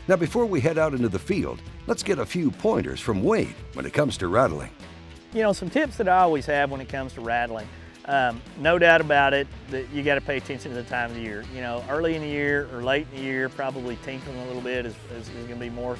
Now, before we head out into the field, let's get a few pointers from Wade when it comes to rattling. You know, some tips that I always have when it comes to rattling. No doubt about it that you got to pay attention to the time of the year. You know, early in the year or late in the year, probably tinkling a little bit is going to be more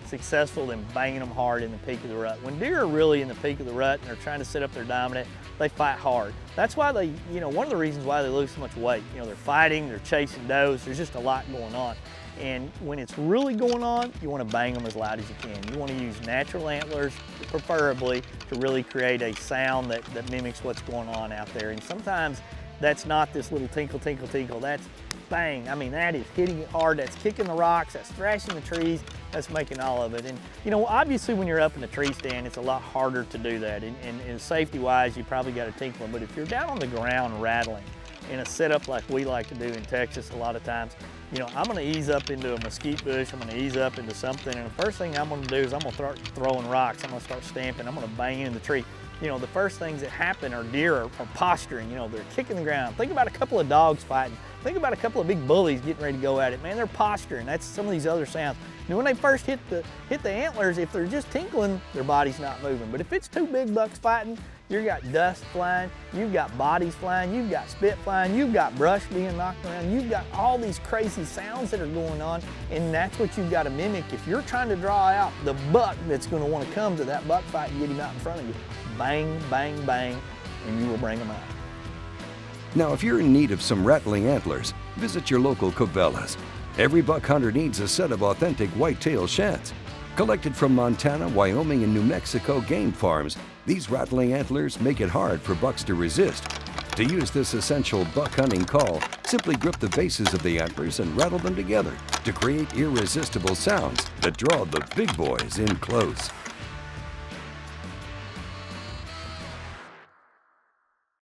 successful than banging them hard in the peak of the rut. When deer are really in the peak of the rut and they're trying to set up their dominant, they fight hard. That's why they, you know, one of the reasons why they lose so much weight. You know, they're fighting, they're chasing does, there's just a lot going on. And when it's really going on, you want to bang them as loud as you can. You want to use natural antlers, preferably, to really create a sound that mimics what's going on out there. And sometimes that's not this little tinkle, tinkle, tinkle. That's bang. I mean, that is hitting it hard. That's kicking the rocks. That's thrashing the trees. That's making all of it. And, you know, obviously when you're up in the tree stand, it's a lot harder to do that. And safety-wise, you probably got to tinkle them. But if you're down on the ground rattling, in a setup like we like to do in Texas a lot of times, you know, I'm gonna ease up into a mesquite bush, I'm gonna ease up into something, and the first thing I'm gonna do is I'm gonna start throwing rocks, I'm gonna start stamping, I'm gonna bang into the tree. You know, the first things that happen are deer are posturing, you know, they're kicking the ground. Think about a couple of dogs fighting. Think about a couple of big bullies getting ready to go at it. Man, they're posturing. That's some of these other sounds. And when they first hit the antlers, if they're just tinkling, their body's not moving. But if it's two big bucks fighting, you've got dust flying, you've got bodies flying, you've got spit flying, you've got brush being knocked around, you've got all these crazy sounds that are going on, and that's what you've got to mimic. If you're trying to draw out the buck that's going to want to come to that buck fight and get him out in front of you, bang, bang, bang, and you will bring him out. Now, if you're in need of some rattling antlers, visit your local Cabela's. Every buck hunter needs a set of authentic whitetail sheds. Collected from Montana, Wyoming, and New Mexico game farms, these rattling antlers make it hard for bucks to resist. To use this essential buck hunting call, simply grip the bases of the antlers and rattle them together to create irresistible sounds that draw the big boys in close.